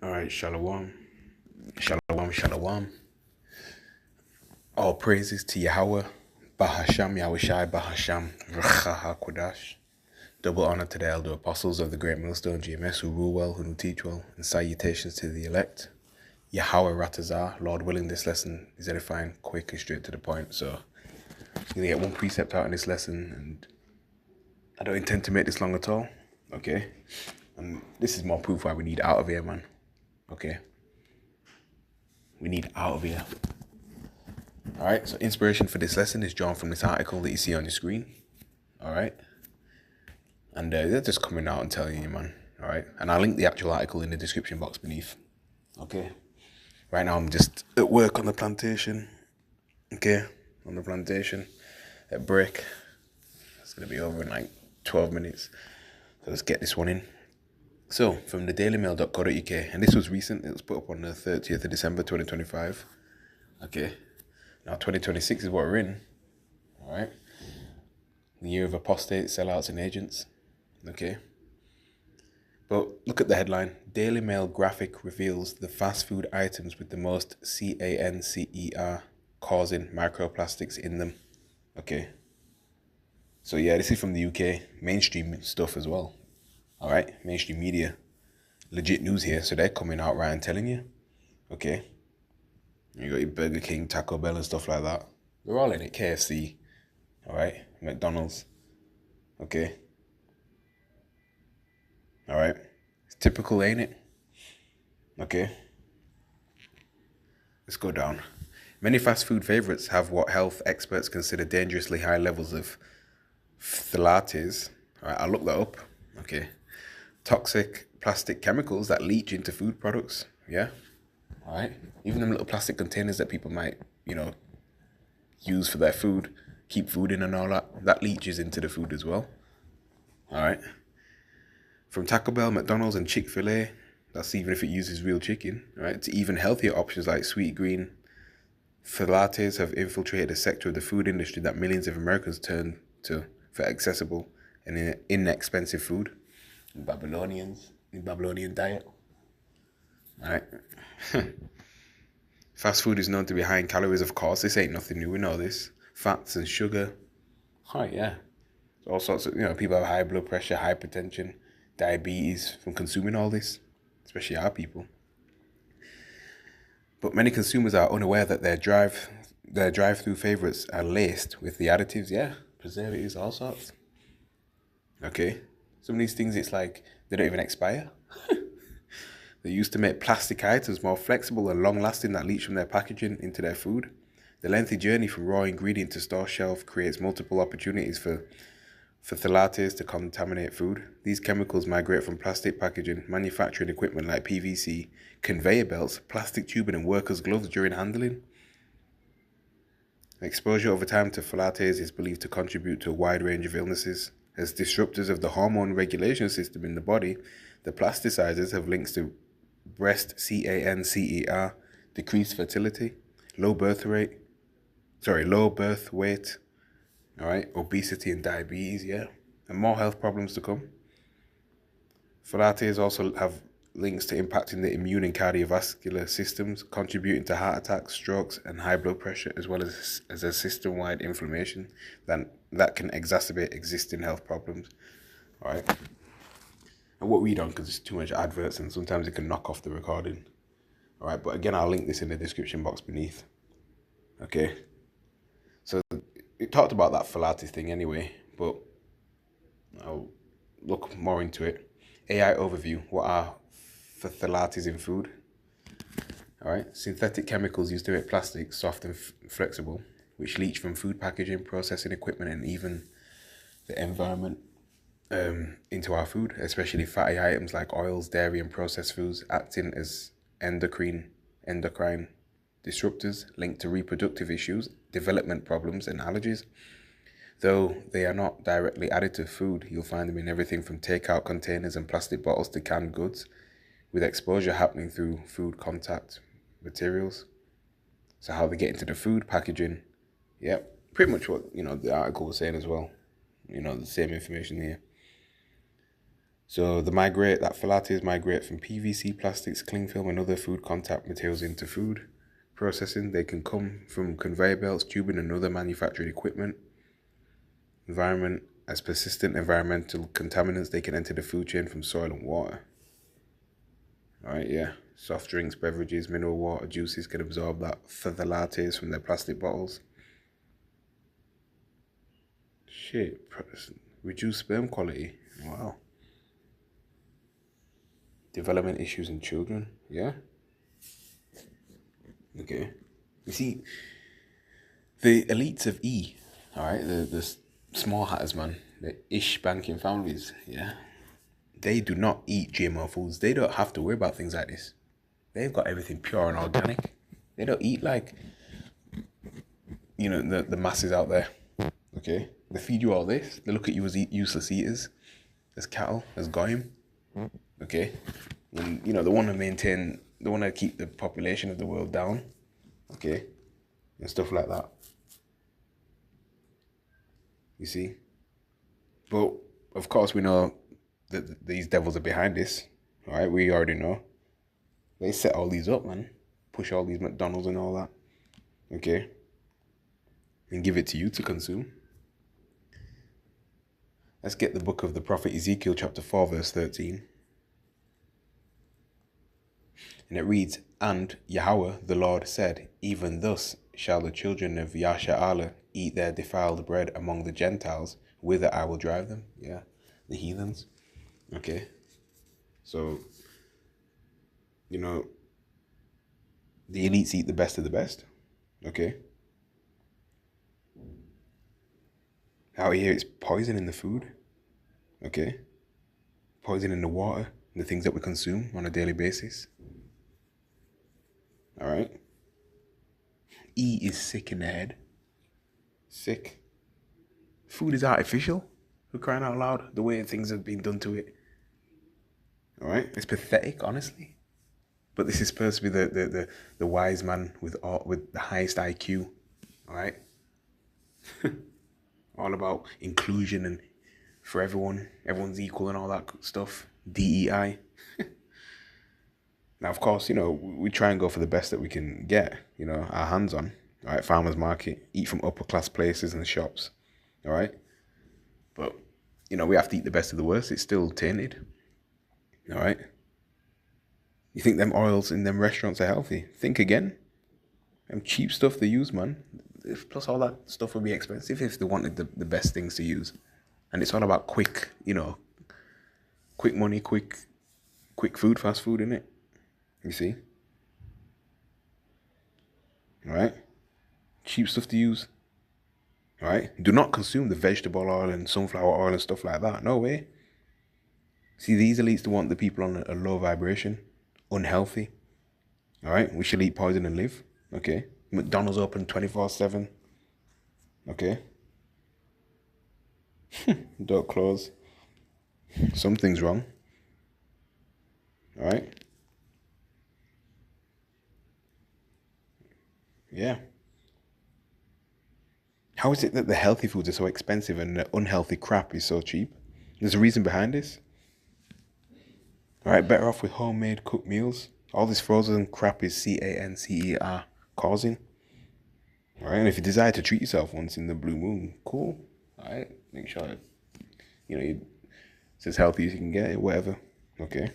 All right, shalom, shalom, shalom. All praises to Yahweh, Bahasham, Yahushai, Bahasham, Racha HaKodash. Double honor to the elder apostles of the great millstone GMS who rule well, who teach well, and salutations to the elect. Yahweh Ratazar, Lord willing, this lesson is edifying, quick and straight to the point. So I'm gonna get one precept out in this lesson, and I don't intend to make this long at all. Okay, and this is more proof why we need out of here, man. Okay, we need out of here. All right, so inspiration for this lesson is drawn from this article that you see on your screen. All right, and they're just coming out and telling you, man. All right, and I'll link the actual article in the description box beneath. Okay, right now I'm just at work on the plantation. Okay, on the plantation at break. It's gonna be over in like 12 minutes. So let's get this one in. So from the dailymail.co.uk, and this was recent. It was put up on the 30th of December 2025. Okay. Now 2026 is what we're in, all right? The year of apostates, sellouts, and agents, okay? But look at the headline. Daily Mail graphic reveals the fast food items with the most CANCER causing microplastics in them, okay? So yeah, this is from the UK, mainstream stuff as well, all right? Mainstream media, legit news here, so they're coming out right and telling you, okay? You got your Burger King, Taco Bell and stuff like that. They're all in it. KFC, all right? McDonald's, okay? All right? It's typical, ain't it? Okay? Let's go down. Many fast food favorites have what health experts consider dangerously high levels of phthalates. All right, I'll look that up. Okay. Toxic plastic chemicals that leach into food products. Yeah? All right, even them little plastic containers that people might, use for their food, keep food in and all that leaches into the food as well. All right. From Taco Bell, McDonald's, and Chick-fil-A, that's even if it uses real chicken, right, to even healthier options like sweet green, phthalates have infiltrated a sector of the food industry that millions of Americans turn to for accessible and inexpensive food. In Babylonian diet. All right. Fast food is known to be high in calories, of course. This ain't nothing new. We know this. Fats and sugar. Oh, yeah. All sorts of, people have high blood pressure, hypertension, diabetes from consuming all this, especially our people. But many consumers are unaware that their drive-through favorites are laced with the additives, preservatives, all sorts. Okay. Some of these things, it's like they don't even expire. They used to make plastic items more flexible and long-lasting that leach from their packaging into their food. The lengthy journey from raw ingredient to store shelf creates multiple opportunities for phthalates to contaminate food. These chemicals migrate from plastic packaging, manufacturing equipment like PVC, conveyor belts, plastic tubing, and workers' gloves during handling. Exposure over time to phthalates is believed to contribute to a wide range of illnesses. As disruptors of the hormone regulation system in the body, the plasticizers have links to breast CANCER, decreased fertility, low birth weight, all right, obesity and diabetes, and more health problems to come. Phthalates also have links to impacting the immune and cardiovascular systems, contributing to heart attacks, strokes, and high blood pressure, as well as a system-wide inflammation that can exacerbate existing health problems. All right. And what we don't, because it's too much adverts and sometimes it can knock off the recording. All right, but again, I'll link this in the description box beneath. Okay. So it talked about that phthalates thing anyway, but I'll look more into it. AI overview. What are phthalates in food? All right. Synthetic chemicals used to make plastic soft and flexible, which leach from food packaging, processing equipment, and even the environment into our food, especially fatty items like oils, dairy, and processed foods, acting as endocrine disruptors linked to reproductive issues, development problems, and allergies. Though they are not directly added to food, you'll find them in everything from takeout containers and plastic bottles to canned goods, with exposure happening through food contact materials. So how they get into the food packaging, pretty much what the article was saying as well. The same information here. So that phthalates migrate from PVC, plastics, cling film, and other food contact materials into food processing. They can come from conveyor belts, tubing, and other manufactured equipment. Environment, as persistent environmental contaminants, they can enter the food chain from soil and water. All right, yeah. Soft drinks, beverages, mineral water, juices can absorb that phthalates from their plastic bottles. Shit, reduce sperm quality. Wow. Development issues in children. Yeah. Okay. You see, the elites of E, all right, the small hatters, man, the ish banking families, yeah, they do not eat GMO foods. They don't have to worry about things like this. They've got everything pure and organic. They don't eat like, the masses out there. Okay, they feed you all this. They look at you as useless eaters, as cattle, as goyim. Okay, and they want to keep the population of the world down. Okay, and stuff like that. You see, but of course we know that these devils are behind this. All right, we already know. They set all these up, man. Push all these McDonald's and all that. Okay, and give it to you to consume. Let's get the book of the prophet Ezekiel, chapter 4, verse 13. And it reads, "And Yahweh the Lord said, even thus shall the children of Yasha'ala eat their defiled bread among the Gentiles, whither I will drive them." Yeah, the heathens. Okay. So, the elites eat the best of the best. Okay. Out here, it's poison in the food. Okay. Poison in the water, the things that we consume on a daily basis. All right. E is sick in the head. Sick. Food is artificial. We're crying out loud, the way things have been done to it. All right. It's pathetic, honestly. But this is supposed to be the wise man with the highest IQ. All right. All about inclusion and for everyone's equal and all that stuff. DEI. Now, of course, we try and go for the best that we can get, our hands on. All right, farmers market, eat from upper class places and shops. All right. But, we have to eat the best of the worst. It's still tainted. All right. You think them oils in them restaurants are healthy? Think again. Them cheap stuff they use, man. Plus all that stuff would be expensive if they wanted the best things to use. And it's all about quick money, quick food, fast food, innit? You see? All right? Cheap stuff to use. All right? Do not consume the vegetable oil and sunflower oil and stuff like that. No way. See, these elites they want the people on a low vibration, unhealthy. All right? We shall eat poison and live. Okay? McDonald's open 24/7. Okay? Don't close. Something's wrong. All right? Yeah. How is it that the healthy foods are so expensive and the unhealthy crap is so cheap? There's a reason behind this. All right, better off with homemade cooked meals. All this frozen crap is CANCER causing. All right, and if you desire to treat yourself once in the blue moon, cool. All right, make sure that, it's as healthy as you can get it, whatever. Okay.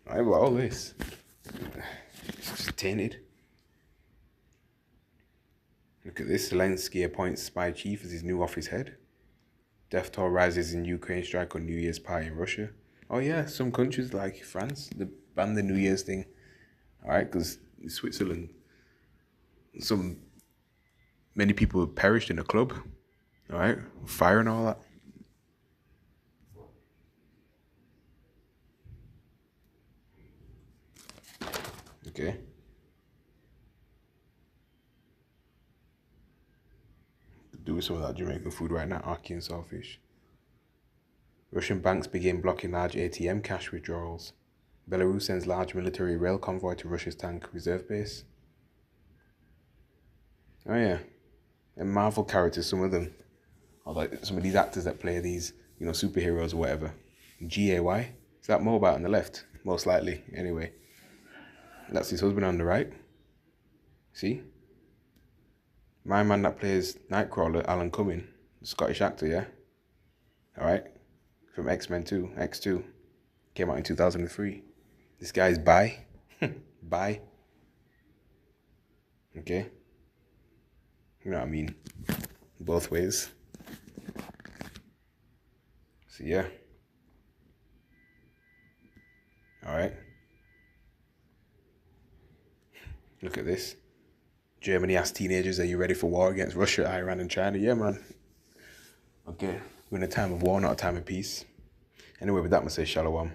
All right, but all this, it's just tainted. Look at this. Zelensky appoints spy chief as his new office head. Death toll rises in Ukraine strike on New Year's party in Russia. Oh yeah, some countries like France, they banned the New Year's thing. All right, because in Switzerland, many people have perished in a club. All right, fire and all that. Okay. Do some of that Jamaican food right now, ackee and saltfish. Russian banks begin blocking large ATM cash withdrawals. Belarus sends large military rail convoy to Russia's tank reserve base. Oh yeah. And Marvel characters, some of them, or like some of these actors that play these you know, superheroes or whatever. Gay. Is that Mobile on the left? Most likely. Anyway, that's his husband on the right. See? My man that plays Nightcrawler, Alan Cumming, the Scottish actor, yeah? Alright? From X-Men 2, X2. Came out in 2003. This guy's bi. Bi. Okay? You know what I mean? Both ways. So yeah. Alright. Look at this. Germany asked teenagers, are you ready for war against Russia, Iran, and China? Yeah, man. Okay. We're in a time of war, not a time of peace. Anyway, with that, I'm going to say shalom.